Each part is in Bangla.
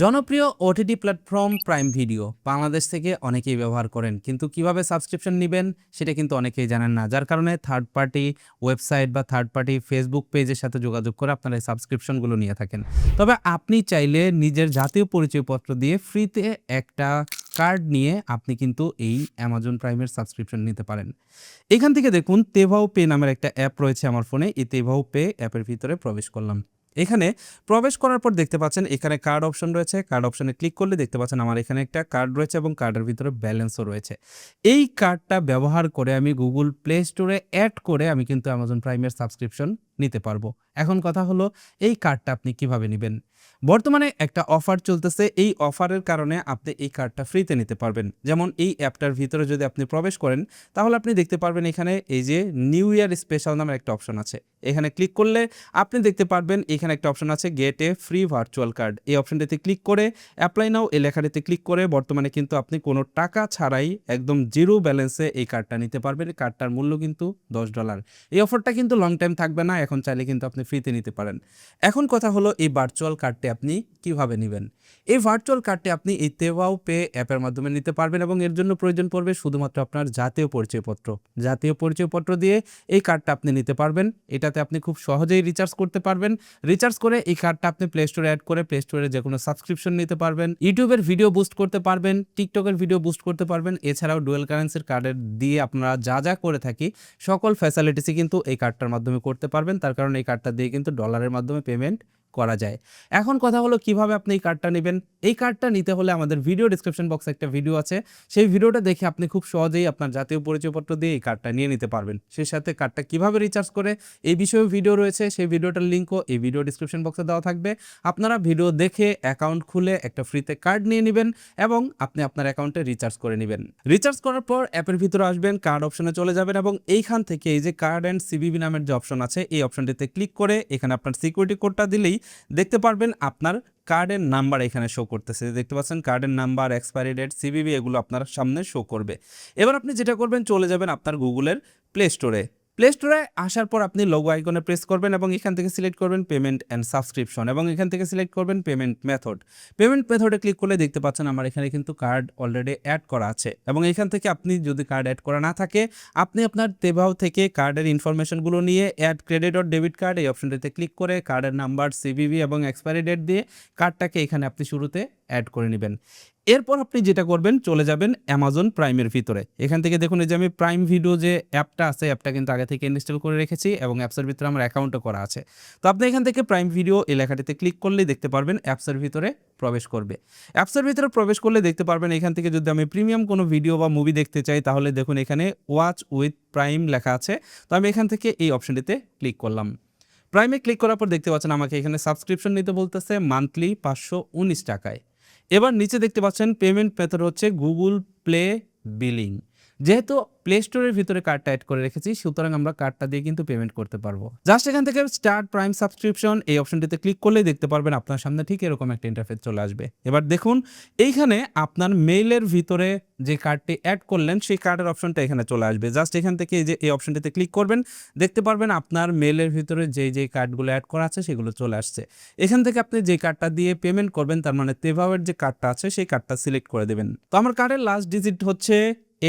জনপ্রিয় OTT platform prime video Bangladesh থেকে অনেকেই ব্যবহার করেন, কিন্তু কিভাবে সাবস্ক্রিপশন নেবেন সেটা কিন্তু অনেকেই জানেন না। যার কারণে থার্ড পার্টি ওয়েবসাইট বা থার্ড পার্টি ফেসবুক পেজের সাথে যোগাযোগ করে আপনারা এই সাবস্ক্রিপশনগুলো নিয়ে থাকেন। তবে আপনি চাইলে নিজের জাতীয় পরিচয়পত্র দিয়ে ফ্রিতে একটা কার্ড নিয়ে আপনি কিন্তু এই অ্যামাজন প্রাইমের সাবস্ক্রিপশন নিতে পারেন। এখান থেকে দেখুন তেভাও পে নামের একটা অ্যাপ রয়েছে আমার ফোনে। এই তেভাও পে অ্যাপের ভিতরে প্রবেশ করলাম। এখানে প্রবেশ করার পর দেখতে পাচ্ছেন এখানে কার্ড অপশন রয়েছে। কার্ড অপশনে ক্লিক করলে দেখতে পাচ্ছেন আমার এখানে একটা কার্ড রয়েছে এবং কার্ডের ভিতরে ব্যালেন্সও রয়েছে। এই কার্ডটা ব্যবহার করে আমি গুগল প্লে স্টোরে অ্যাড করে আমি কিন্তু অ্যামাজন প্রাইমের সাবস্ক্রিপশন নিতে পারবো। এখন কথা হলো এই কার্ডটা আপনি কিভাবে নিবেন? বর্তমানে একটা অফার চলতেছে। এই অফারের কারণে আপনি এই কার্ডটা ফ্রিতে নিতে পারবেন। যেমন এই অ্যাপটার ভিতরে যদি আপনি প্রবেশ করেন তাহলে আপনি দেখতে পারবেন এখানে এই যে নিউ ইয়ার স্পেশাল নামের একটা অপশন আছে। এখানে ক্লিক করলে আপনি দেখতে পারবেন এখানে একটা অপশন আছে গেট এ ফ্রি ভার্চুয়াল কার্ড। এই অপশনটিতে ক্লিক করে অ্যাপ্লাই নাও এই লেখাটিতে ক্লিক করে বর্তমানে কিন্তু আপনি কোনো টাকা ছাড়াই একদম জিরো ব্যালেন্সে এই কার্ডটা নিতে পারবেন। এই কার্ডটার মূল্য কিন্তু $10। এই অফারটা কিন্তু লং টাইম থাকবে না, এখন চাইলে কিন্তু আপনি ফ্রিতে নিতে পারেন। এখন কথা হলো এই ভার্চুয়াল কার্ডটি আপনি কিভাবে নেবেন? এই ভার্চুয়াল কার্ডটি আপনি এই তেভাও পে অ্যাপের মাধ্যমে নিতে পারবেন এবং এর জন্য প্রয়োজন পড়বে শুধুমাত্র আপনার জাতীয় পরিচয়পত্র। জাতীয় পরিচয়পত্র দিয়ে এই কার্ডটা আপনি নিতে পারবেন। এটাতে আপনি খুব সহজেই রিচার্জ করতে পারবেন। রিচার্জ করে এই কার্ডটা আপনি প্লে স্টোরে অ্যাড করে প্লে স্টোরে যে কোনো সাবস্ক্রিপশন নিতে পারবেন। ইউটিউবের ভিডিও বুস্ট করতে পারবেন, টিকটকের ভিডিও বুস্ট করতে পারবেন। এছাড়াও ডুয়াল কারেন্সির কার্ডের দিয়ে আপনারা যা যা করে থাকি সকল ফ্যাসিলিটিসই কিন্তু এই কার্ডটার মাধ্যমে করতে পারবেন। তার কারণ এই কার্ডটা দিয়ে কিন্তু ডলারের মাধ্যমে পেমেন্ট করা যায়। এখন কথা হলো কিভাবে আপনি এই কার্ডটা নেবেন? এই কার্ডটা নিতে হলে আমাদের ভিডিও ডেসক্রিপশন বক্সে একটা ভিডিও আছে। সেই ভিডিওটা দেখে আপনি খুব সহজেই আপনার জাতীয় পরিচয়পত্র দিয়ে এই কার্ডটা নিয়ে নিতে পারবেন। সেই সাথে কার্ডটা কিভাবে রিচার্জ করে এই বিষয়েও ভিডিও রয়েছে। সেই ভিডিওটার লিঙ্কও এই ভিডিও ডেসক্রিপশন বক্সে দেওয়া থাকবে। আপনারা ভিডিও দেখে অ্যাকাউন্ট খুলে একটা ফ্রিতে কার্ড নিয়ে নেবেন এবং আপনি আপনার অ্যাকাউন্টে রিচার্জ করে নেবেন। রিচার্জ করার পর অ্যাপের ভিতরে আসবেন, কার্ড অপশনে চলে যাবেন এবং এইখান থেকে এই যে কার্ড অ্যান্ড সিভিভি নামের যে অপশন আছে এই অপশনটিতে ক্লিক করে এখানে আপনার সিকিউরিটি কোডটা দিলেই দেখতে পারবেন আপনার কার্ডের নাম্বার এখানে শো করতেছে। দেখতে পাচ্ছেন কার্ডের নাম্বার, এক্সপায়ারি ডেট, সিভিভি এগুলো আপনার সামনে শো করবে। এবার আপনি যেটা করবেন চলে যাবেন আপনার গুগলের প্লে স্টোরে। প্লে স্টোরে আসার পর আপনি লোগো আইকনে প্রেস করবেন এবং এখান থেকে সিলেক্ট করবেন পেমেন্ট অ্যান্ড সাবস্ক্রিপশন এবং এখান থেকে সিলেক্ট করবেন পেমেন্ট মেথড। পেমেন্ট মেথডে ক্লিক করলে দেখতে পাচ্ছেন আমার এখানে কিন্তু কার্ড অলরেডি অ্যাড করা আছে এবং এখান থেকে আপনি যদি কার্ড অ্যাড করা না থাকে আপনি আপনার তেভাও থেকে কার্ডের ইনফরমেশনগুলো নিয়ে add credit or debit card এই অপশনটিতে ক্লিক করে কার্ডের নাম্বার, সিভিভি এবং এক্সপায়ারি ডেট দিয়ে কার্ডটাকে এখানে আপনি শুরুতে অ্যাড করে নেবেন। এরপর আপনি যেটা করবেন চলে যাবেন অ্যামাজন প্রাইমের ভিতরে। এখান থেকে দেখুন এই যে আমি প্রাইম ভিডিও যে অ্যাপটা আছে অ্যাপটা কিন্তু আগে থেকে ইনস্টল করে রেখেছি এবং অ্যাপসের ভিতরে আমার অ্যাকাউন্টও করা আছে। তো আপনি এখান থেকে প্রাইম ভিডিও এই লেখাটিতে ক্লিক করলেই দেখতে পারবেন অ্যাপসের ভিতরে প্রবেশ করবে। অ্যাপসের ভিতরে প্রবেশ করলে দেখতে পারবেন এখান থেকে যদি আমি প্রিমিয়াম কোনো ভিডিও বা মুভি দেখতে চাই তাহলে দেখুন এখানে ওয়াচ উইথ প্রাইম লেখা আছে। তো আমি এখান থেকে এই অপশনটিতে ক্লিক করলাম। প্রাইমে ক্লিক করার পর দেখতে পাচ্ছেন আমাকে এখানে সাবস্ক্রিপশন নিতে বলতেছে মান্থলি 519 টাকায়। এবার নিচে দেখতে পাচ্ছেন পেমেন্ট মেথড হচ্ছে গুগল প্লে বিলিং। যেহেতু প্লে স্টোরের ভিতরে কার্ডটা অ্যাড করে রেখেছি সুতরাং আমরা কার্ডটা দিয়ে কিন্তু পেমেন্ট করতে পারবো। জাস্ট এখান থেকে স্টার্ট প্রাইম সাবস্ক্রিপশন এই অপশনটিতে ক্লিক করলেই দেখতে পারবেন আপনার সামনে ঠিক এরকম একটা ইন্টারফেস চলে আসবে। এবার দেখুন এইখানে আপনার মেইলের ভিতরে যে কার্ডটি অ্যাড করলেন সেই কার্ডের অপশনটা এখানে চলে আসবে। জাস্ট এখান থেকে এই যে এই অপশনটিতে ক্লিক করবেন, দেখতে পারবেন আপনার মেইলের ভিতরে যেই কার্ডগুলো অ্যাড করা আছে সেগুলো চলে আসছে। এখান থেকে আপনি যে কার্ডটা দিয়ে পেমেন্ট করবেন তার মানে তেভাওয়ের যে কার্ডটা আছে সেই কার্ডটা সিলেক্ট করে দেবেন। তো আমার কার্ডের লাস্ট ডিজিট হচ্ছে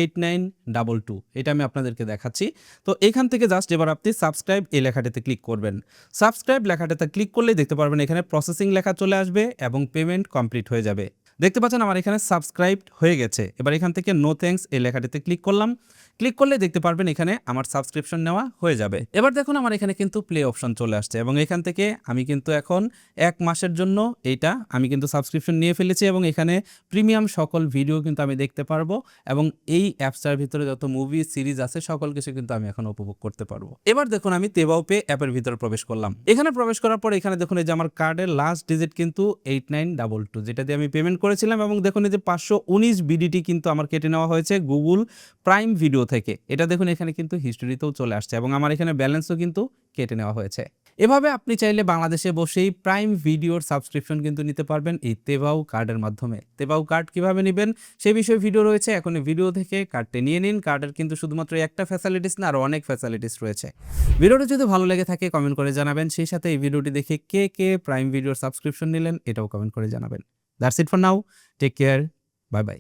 8922, এটা আমি আপনাদেরকে দেখাচ্ছি। তো এখান থেকে জাস্ট এবার আপনি সাবস্ক্রাইব এই লেখাটিতে ক্লিক করবেন। সাবস্ক্রাইব লেখাটাতে ক্লিক করলেই দেখতে পারবেন এখানে প্রসেসিং লেখা চলে আসবে এবং পেমেন্ট কমপ্লিট হয়ে যাবে। দেখতে পাচ্ছেন আমার এখানে সাবস্ক্রাইবড হয়ে গেছে। এবার এখান থেকে নো থ্যাঙ্কস এই লেখাটিতে ক্লিক করলাম। ক্লিক করলে দেখতে পারবেন এখানে আমার সাবস্ক্রিপশন নেওয়া হয়ে যাবে। এবার দেখুন আমার এখানে কিন্তু প্লে অপশন চলে আসছে এবং এখান থেকে আমি কিন্তু এখন 1 মাসের জন্য এইটা আমি কিন্তু সাবস্ক্রিপশন নিয়ে ফেলেছি এবং এখানে প্রিমিয়াম সকল ভিডিও কিন্তু আমি দেখতে পারবো এবং এই অ্যাপসটার ভিতরে যত মুভি সিরিজ আছে সকল কিছু কিন্তু আমি এখন উপভোগ করতে পারবো। এবার দেখুন আমি তেভাও পে অ্যাপের ভিতরে প্রবেশ করলাম। এখানে প্রবেশ করার পর এখানে দেখুন এই যে আমার কার্ডের লাস্ট ডিজিট কিন্তু 8922, যেটা দিয়ে আমি পেমেন্ট করেছিলাম এবং দেখুন এই যে 519 বিডিটি কিন্তু আমার কেটে নেওয়া হয়েছে গুগল প্রাইম ভিডিও থেকে। এটা দেখুন এখানে কিন্তু হিস্টোরিতেও চলে আসছে এবং আমার এখানে ব্যালেন্সও কিন্তু কেটে নেওয়া হয়েছে। এভাবে আপনি চাইলে বাংলাদেশে বসেই প্রাইম ভিডিওর সাবস্ক্রিপশন কিন্তু নিতে পারবেন এই তেভাও কার্ডের মাধ্যমে। তেভাও কার্ড কিভাবে নেবেন সেই বিষয়ে ভিডিও রয়েছে, এখন এই ভিডিও থেকে কার্ডটি নিয়ে নিন। কার্ডের কিন্তু শুধুমাত্র একটা ফ্যাসিলিটিস না, আরও অনেক ফ্যাসিলিটিস রয়েছে। ভিডিওটি যদি ভালো লেগে থাকে কমেন্ট করে জানাবেন। সেই সাথে এই ভিডিওটি দেখে কে কে প্রাইম ভিডিওর সাবস্ক্রিপশন নিলেন এটাও কমেন্ট করে জানাবেন। That's it for now, take care, bye by.